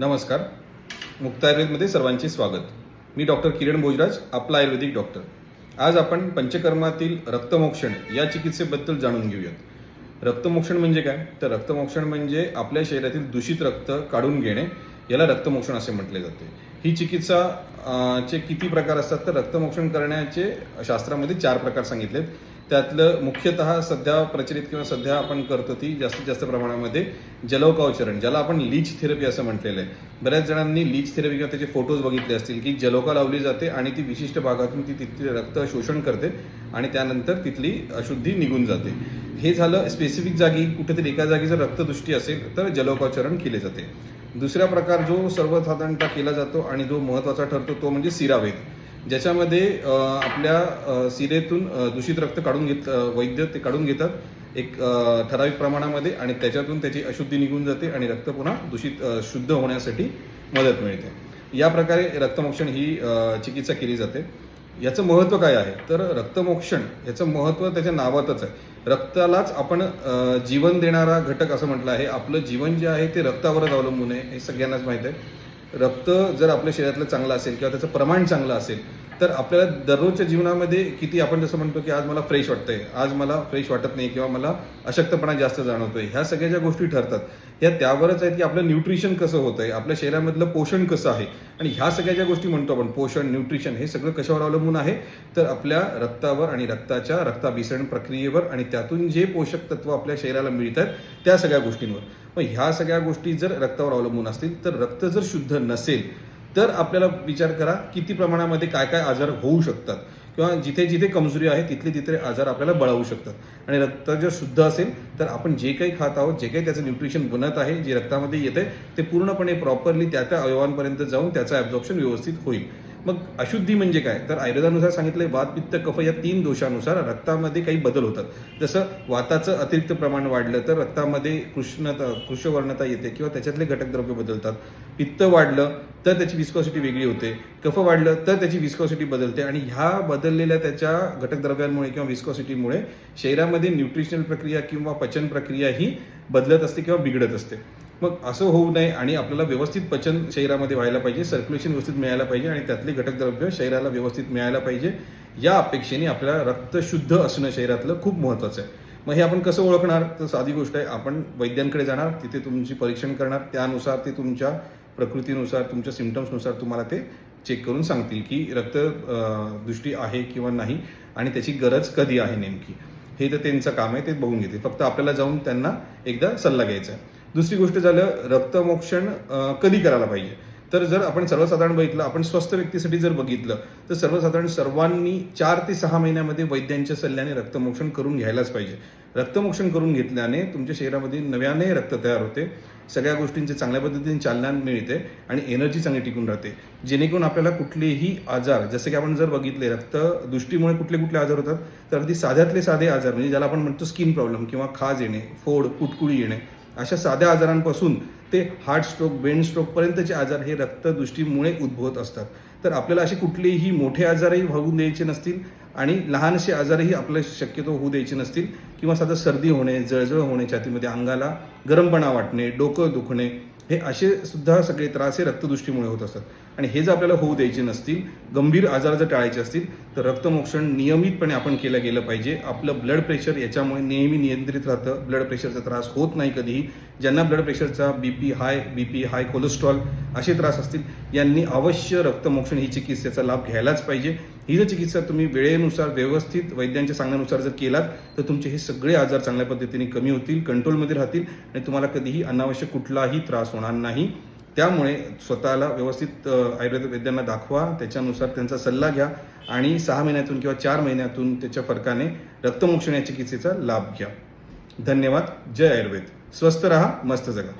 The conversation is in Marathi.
नमस्कार. मुक्त आयुर्वेदमध्ये सर्वांचे स्वागत. मी डॉक्टर किरण भोजराज, आपला आयुर्वेदिक डॉक्टर. आज आपण पंचकर्मातील रक्तमोक्षण या चिकित्सेबद्दल जाणून घेऊयात. रक्तमोक्षण म्हणजे काय? तर रक्तमोक्षण म्हणजे आपल्या शरीरातील दूषित रक्त काढून घेणे, याला रक्तमोक्षण असे म्हटले जाते. ही चिकित्सा चे किती प्रकार असतात? तर रक्तमोक्षण करण्याचे शास्त्रामध्ये 4 प्रकार सांगितलेत. त्यातलं मुख्यतः सध्या प्रचलित किंवा सध्या आपण करतो ती जास्तीत जास्त प्रमाणामध्ये जलौकावचरण, ज्याला आपण लीच थेरपी असं म्हटलेलं आहे. बऱ्याच जणांनी लीच थेरपी किंवा त्याचे फोटोज बघितले असतील की जलौका लावली जाते आणि ती विशिष्ट भागातून ती तिथले रक्त शोषण करते आणि त्यानंतर तिथली अशुद्धी निघून जाते. हे झालं स्पेसिफिक जागी, कुठेतरी एका जागी जर रक्तदृष्टी असेल तर जलौकावचरण केले जाते. दुसरा प्रकार जो सर्वसाधारणतः केला जातो आणि जो महत्त्वाचा ठरतो तो म्हणजे सिरावेद, ज्याच्यामध्ये आपल्या सिरेतून दूषित रक्त काढून वैद्य ते काढून घेतात एक ठराविक प्रमाणामध्ये आणि त्याच्यातून त्याची अशुद्धी निघून जाते आणि रक्त पुन्हा शुद्ध होण्यासाठी मदत मिळते. या प्रकारे रक्तमोक्षण ही चिकित्सा केली जाते. याचं महत्त्व काय आहे? तर रक्तमोक्षण याचं महत्त्व त्याच्या नावातच आहे. रक्तालाच आपण जीवन देणारा घटक असं म्हटलं आहे. आपलं जीवन जे आहे ते रक्तावरच अवलंबून आहे, हे सगळ्यांनाच माहीत आहे. रक्त जर आपल्या शरीरातलं चांगलं असेल किंवा त्याचं प्रमाण चांगलं असेल तर आपल्याला दररोजच्या जीवनामध्ये किती आपण जसं म्हणतो की आज मला फ्रेश वाटतंय, आज मला फ्रेश वाटत नाही किंवा मला अशक्तपणा जास्त जाणवतोय, ह्या सगळ्या ज्या गोष्टी ठरतात ह्या त्यावरच आहेत की आपलं न्यूट्रिशन कसं होतंय, आपल्या शरीरामधलं पोषण कसं आहे. आणि ह्या सगळ्या ज्या गोष्टी म्हणतो आपण पोषण, न्यूट्रिशन, हे सगळं कशावर अवलंबून आहे? तर आपल्या रक्तावर आणि रक्ताच्या रक्ताभिसरण प्रक्रियेवर आणि त्यातून जे पोषक तत्व आपल्या शरीराला मिळतात त्या सगळ्या गोष्टींवर. मग ह्या सगळ्या गोष्टी जर रक्तावर अवलंबून असतील तर रक्त जर शुद्ध नसेल तर आपल्याला विचार करा किती प्रमाणामध्ये काय काय आजार होऊ शकतात किंवा जिथे जिथे कमजोरी आहे तिथले तिथे आजार आपल्याला बळावू शकतात. आणि रक्त जर शुद्ध असेल तर आपण जे काही खात आहोत, जे काही त्याचं न्यूट्रिशन बनत आहे, जे रक्तामध्ये येते ते पूर्णपणे प्रॉपरली त्या त्या अवयवांपर्यंत जाऊन त्याचं ॲब्झॉर्प्शन व्यवस्थित होईल. मग अशुद्धी म्हणजे काय? तर आयुर्वेदानुसार सांगितलंय वात, पित्त, कफ या 3 दोषानुसार रक्तामध्ये काही बदल होतात. जसं वाताचं अतिरिक्त प्रमाण वाढलं तर रक्तामध्ये कृष्णवर्णता येते किंवा त्याच्यातले घटक द्रव्य बदलतात. पित्त वाढलं तर त्याची विस्कॉसिटी वेगळी होते. कफ वाढलं तर त्याची विस्कॉसिटी बदलते आणि ह्या बदललेल्या त्याच्या घटकद्रव्यांमुळे किंवा विस्कॉसिटीमुळे शरीरामध्ये न्यूट्रिशनल प्रक्रिया किंवा पचन प्रक्रिया ही बदलत असते किंवा बिघडत असते. मग असं होऊ नये आणि आपल्याला व्यवस्थित पचन शरीरामध्ये व्हायला पाहिजे, सर्क्युलेशन व्यवस्थित मिळायला पाहिजे आणि त्यातले घटकद्रव्य शरीराला व्यवस्थित मिळायला पाहिजे. या अपेक्षेने आपल्याला रक्त शुद्ध असणं शरीरातलं खूप महत्त्वाचं आहे. मग हे आपण कसं ओळखणार? तर साधी गोष्ट आहे, आपण वैद्यांकडे जाणार, तिथे तुमची परीक्षण करणार, त्यानुसार ते तुमच्या प्रकृतीनुसार तुमच्या सिम्पटम्सनुसार तुम्हाला ते चेक करून सांगतील की रक्तदृष्टी आहे किंवा नाही आणि त्याची गरज कधी आहे नेमकी. हे तर त्यांचं काम आहे, ते बघून घेते. फक्त आपल्याला जाऊन त्यांना एकदा सल्ला घ्यायचा आहे. दुसरी गोष्ट झालं रक्तमोक्षण कधी करायला पाहिजे? तर जर आपण सर्वसाधारण बघितलं, आपण स्वस्थ व्यक्तीसाठी जर बघितलं तर सर्वसाधारण सर्वांनी 4 ते 6 महिन्यामध्ये वैद्यांच्या सल्ल्याने रक्तमोक्षण करून घ्यायलाच पाहिजे. रक्तमोक्षण करून घेतल्याने तुमच्या शरीरामध्ये नव्याने रक्त तयार होते, सगळ्या गोष्टींचे चांगल्या पद्धतीने चालना मिळते आणि एनर्जी चांगली टिकून राहते, जेणेकरून आपल्याला कुठलेही आजार, जसे की आपण जर बघितले रक्तदृष्टीमुळे कुठले कुठले आजार होतात, तर अगदी साध्यातले साधे आजार म्हणजे ज्याला आपण म्हणतो स्किन प्रॉब्लेम किंवा खाज येणे, फोड, कुटकुळी येणे, अशा साध्या आजारांपासून ते हार्ट स्ट्रोक, ब्रेन स्ट्रोकपर्यंतचे आजार हे रक्तदृष्टीमुळे उद्भवत असतात. तर आपल्याला असे कुठलेही मोठे आजारही होऊ द्यायचे नसतील आणि लहानसे आजारही आपल्याला शक्यतो होऊ द्यायचे नसतील किंवा साधं सर्दी होणे, जळजळ होणे, छातीमध्ये अंगाला गरमपणा वाटणे, डोकं दुखणे, हे असे सुद्धा सगळे त्रास हे रक्तदृष्टीमुळे होत असतात. आणि हे जर आपल्याला होऊ द्यायचे नसतील, गंभीर आजार जर टाळायचे असतील तर रक्तमोक्षण नियमितपणे आपण केलं गेलं पाहिजे. आपलं ब्लड प्रेशर याच्यामुळे नेहमी नियंत्रित राहतं, ब्लड प्रेशरचा त्रास होत नाही कधीही. ज्यांना ब्लड प्रेशरचा बीपी हाय, कोलेस्ट्रॉल असे त्रास असतील यांनी अवश्य रक्तमोक्षण ही चिकित्सेचा लाभ घ्यायलाच पाहिजे. ही जर चिकित्सा तुम्ही वेळेनुसार व्यवस्थित वैद्यांच्या सांगण्यानुसार जर केलात तर तुमचे हे सगळे आजार चांगल्या पद्धतीने कमी होतील, कंट्रोलमध्ये राहतील आणि तुम्हाला कधीही अनावश्यक कुठलाही त्रास होणार नाही. त्यामुळे स्वतःला व्यवस्थित आयुर्वेद वैद्यांना दाखवा, त्याच्यानुसार त्यांचा सल्ला घ्या आणि 6 महिन्यातून किंवा 4 महिन्यातून त्याच्या फरकाने रक्तमोक्षण या चिकित्सेचा लाभ घ्या. धन्यवाद. जय आयुर्वेद. स्वस्थ रहा, मस्त जगा.